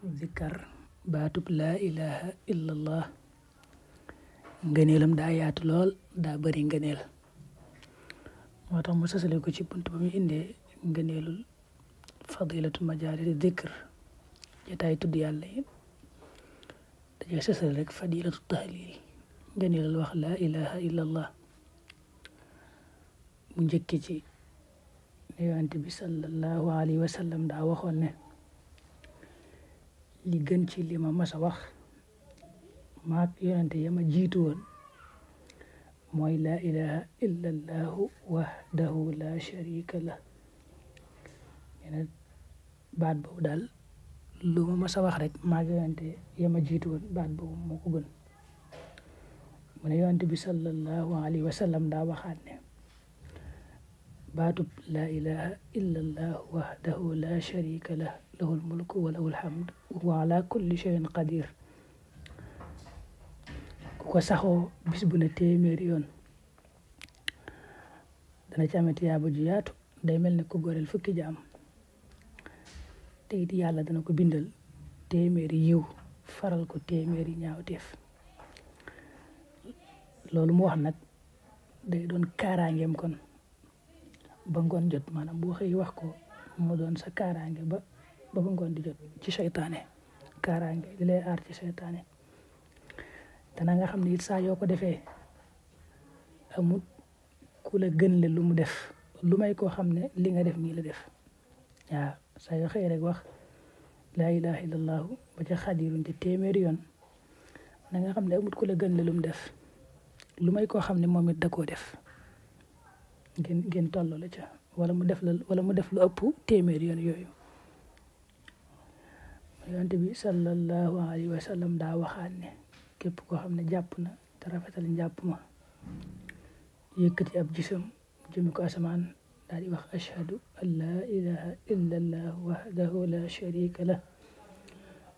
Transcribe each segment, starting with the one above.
zikkar baatub laa ilaha illallah ngëneelam daa yaatu lool daa bari ngëneel moo tax mu sasale ko ci bunt ba muy indee ngëneelul fadilatu majaalisi zikr jataay tudd yàlla yi dajee sasale rek fadilatu tahlil ngëneelal wax laa ilaha illallah mu njëkke ci ne yonent bi sallallahu alayhi wa sallam daa waxoon ne li gën ci li ma mas a wax maak yonente yama jiitu woon mooy laa ilaha illa allahu wahdahu la sharika lah nee baat boobu daal lu ma mas a wax rek maak yonente yama jiitu woon baat boobu moo ko gën mu ne yonente bi sallallahu alayhi wa sallam daa waxaat ne baatub laa ilaha illa allahu wahdahu la sharika lah lahul mulku wa lahul hamd wa huwa ala kulli shay'in qadir ku ko saxoo bis bu ne téeméeri yoon dana ci amee tiyaaba ju yaatu day mel ne ku goreel fukki jaam te it yàlla dana ko bindal téeméeri yiw faral ko téeméeri ñaawteef loolu mu wax nag day doon kaaraangeem kon ba ngoon jot maanaam boo xëy wax ko mu doon sa kaaraange ba ngoon di jot ci seytaane kaaraange di lay aar ci seytaane dana nga xam ne it saa yoo ko defee amut ku la gën le lu mu def lu may koo xam ne li nga def nii la def waaw saa yoo xëy rek wax laa ilaha illallahu ba ca xadirun ci téeméeri yoon na nga xam ne amut ku la gën le lu mu def lu may koo xam ne moom it da koo def ngeen tolloo la ca wala mu def lu ëpp téeméeri yoon yooyu yonent bi sallallahu alayhi wa sallam daa waxaat ne képp koo xam ne jàpp na te rafetal njàpp ma yëkkati ab gisam jëmi ko asamaan daal di wax ashhadu an laa ilaha illa allah wahdahu la sharika lah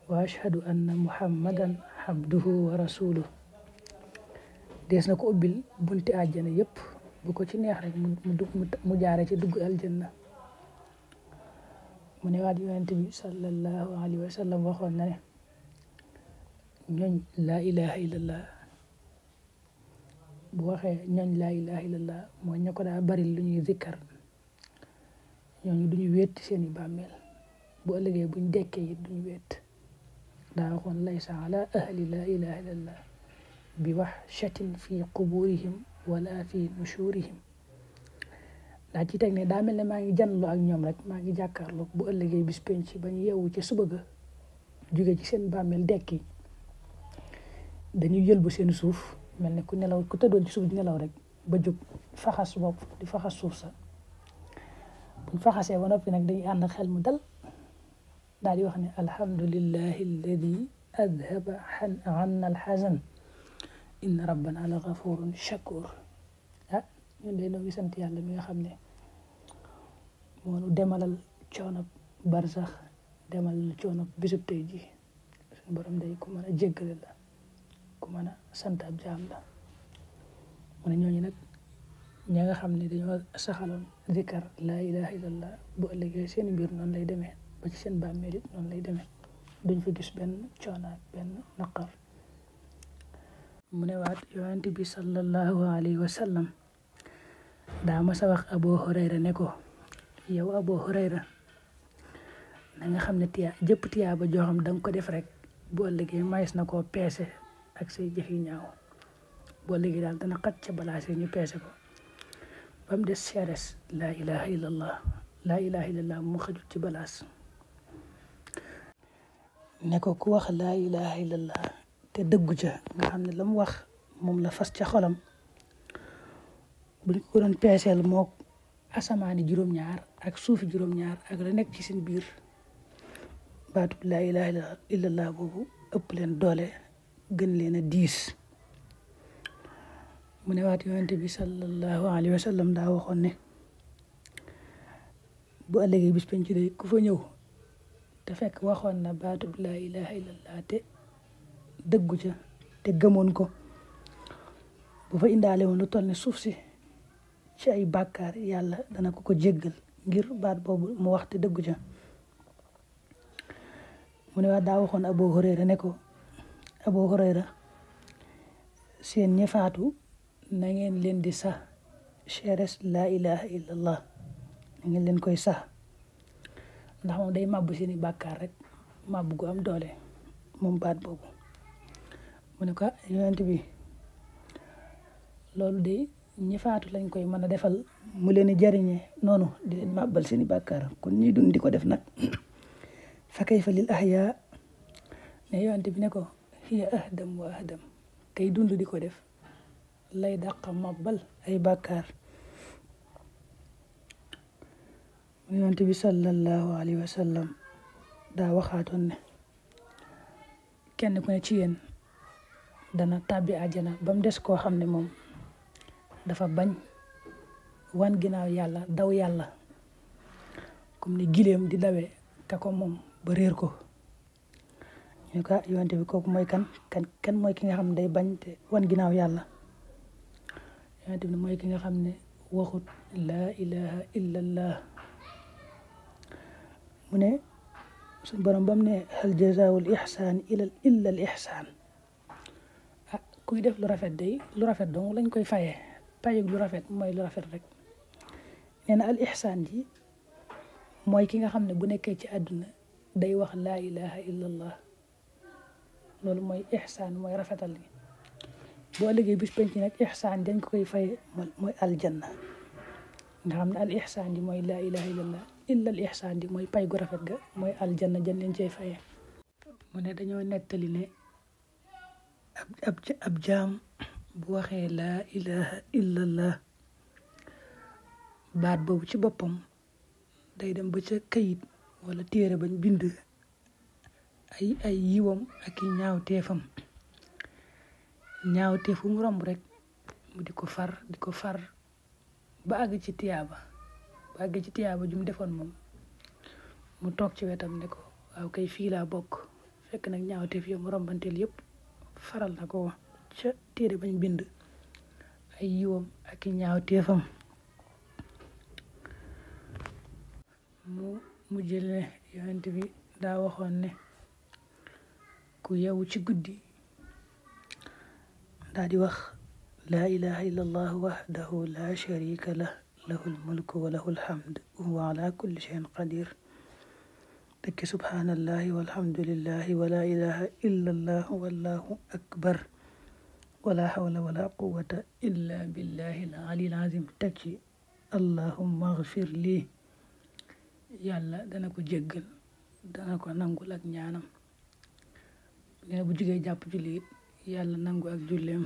wa ashhadu anna muhammadan abduhu wa rasuluh dees na ko ubbil bunti àjjana yépp bu ko ci neex rek mu jaare ci dugg aljanna mu ne waat yonent bi sallallahu alayhi wa sallam waxoon na ne ñooñ laa ilaha illallah bu waxee ñooñ laa ilaha illallah mooy ña ko daa bari lu ñuy zikkar ñooñu duñu wéet seeni bàmmeel bu ëllëgee buñ dekkee it duñu wéet daa waxoon laysa ala ahli laa ilaha illallah bi wahshatin fi quburihim wala fi nushurihim daa ci teg ne daa mel ne maa ngi janloo ak ñoom rek maa ngi jàkkaarloo bu ëllëgee bis penc ba ñu yeewu ca suba ga jóge ci seen bàmmeel dekki dañuy yëlbu seen suuf mel ne ku nelaw ku tëddoon ci suuf di nelaw rek ba jóg faxas bopp di faxas suuf sa buñ faxasee ba noppi nag dañuy ànd xel mu dal daal di wax ne alhamdulillahi alladi adhaba anna alxazan inna rabbana la ghafurun shakur ñun de noo ngi sant yàlla mi nga xam ne moo nu demalal coono barsax demalal coono bisub tey ji suñu borom day ku mën a jéggale la ku mën a sant ab jaam la mu ne ñooñu nag ñi nga xam ne dañoo saxaloon zikar laa ilaha illallah bu ëllëgee seen mbir noonu lay demee ba ci seen bàmmeel it noonu lay demee duñ fa gis benn coono ak benn naqar mu ne waat yonent bi sallallahu alayhi wa sallam daa ma sa wax Abu Hurayra ne ko yow Abu Hurayra na nga xam ne jëpp tiyaaba joo xam danga ko def rek boo ëllëgee mayes na koo peese ak say jëf yu ñaaw boo ëllëgee daal dana xat ca balaase ñu peese ko ba mu des seeres laa ilaha illallah laa ilaha illallah mu xajut ci balaas ne ko ku wax laa ilaha illallah te dëggu ca nga xam ne la mu wax moom la fas ca xolam buñ ko doon peeseel moo asamaani juróom-ñaar ak suufi juróom-ñaar ak la nekk ci seen biir baatub laa ilaha illallah boobu ëpp leen doole gën leen a diis mu ne waat yonente bi sallallahu alayhi wa sallam daa waxoon ne bu ëllëgee bis penc day ku fa ñëw te fekk waxoon na baatub laa ilaha illallah te dëggu ca te gëmoon ko bu fa indaale woon lu toll ne suuf si ci ay bàkkaar yàlla dana ko jéggal ngir baat boobu mu wax te dëggu ca mu ne wax daa waxoon Abu Hurayra ne ko Abu Hurayra seen ñi faatu na ngeen leen di sax cheres laa ilaha illallah na ngeen leen koy sax ndax moom day màbbu seeni bàkkaar rek màbbu gu am doole moom baat boobu. mu ne ko yonent bi loolu de ñi faatu lañ koy mën a defal mu leen di jariñe noonu di leen màbbal seeni bàkkaar kon ñuy dund di ko def nag fa kayfa lil ahya ne yonent bi ne ko hiya ahdam wa ahdam kay dund di ko def lay dàq màbbal ay bàkkaar. yonent bi sallallahu alayhi wa sallam daa waxaatoon ne kenn ku ne ci yéen dana tàbbi àjjana ba mu des koo xam ne moom dafa bañ wan ginnaaw yàlla daw yàlla comme ni gileem di dawee ka ko moom ba réer ko. ñu ko yonent bi kooku mooy kan mooy ki nga xam ne day bañ te wan ginnaaw yàlla. yonent bi mooy ki nga xam ne waxut laa ilaha illallah. mu ne suñ borom bam ne hal jazaawul ihsaan illa al ihsaan kuy def lu rafet day lu rafet dong lañ koy fayee payug lu rafet mooy lu rafet rek. nee na al ihsaan ji mooy ki nga xam ne bu nekkee ci àdduna day wax laa ilaha illallah loolu mooy ihsaan mooy rafetal gi. boo liggéey bis penc nag ihsaan dañ ko koy fayee mooy aljanna nga xam ne al ihsaan ji mooy laa ilaha illallah illa al ihsaan ji mooy pay gu rafet ga mooy aljanna jën leen cay fayee. mu ne dañoo nettali ne ab jaam bu waxee laa ilaha illallah baat boobu ci boppam day dem ba ca kayit wala téere bañ bind ay yiwam ak i ñaawteef mu romb rek mu di ko far ba àgg ci tiyaaba ju mu defoon moom mu toog ci wetam ne ko waaw kay fii laa bokk fekk nag ñaawteef yow mu rombanteel yëpp faral na ko ca téere bañ bind ay yiwam ak i ñaawteefam. mu jële yonent bi daa waxoon ne ku yewu ci guddi daa di wax laa ilaha illallah wahdahu la sharika lah lahul mulku wa lahul hamd wa huwa ala kulli shay'in qadir tekki subhanallahi walhamdulillahi wa la ilaha illallah wallahu akbar wala hawla wala quwwata illa billahi al-aliyyil azim tekki allahumma ighfir li yàlla dana ko jéggal dana ko nangul ak ñaanam nee bu jugee jàpp julli it yàlla nangu ak julleem.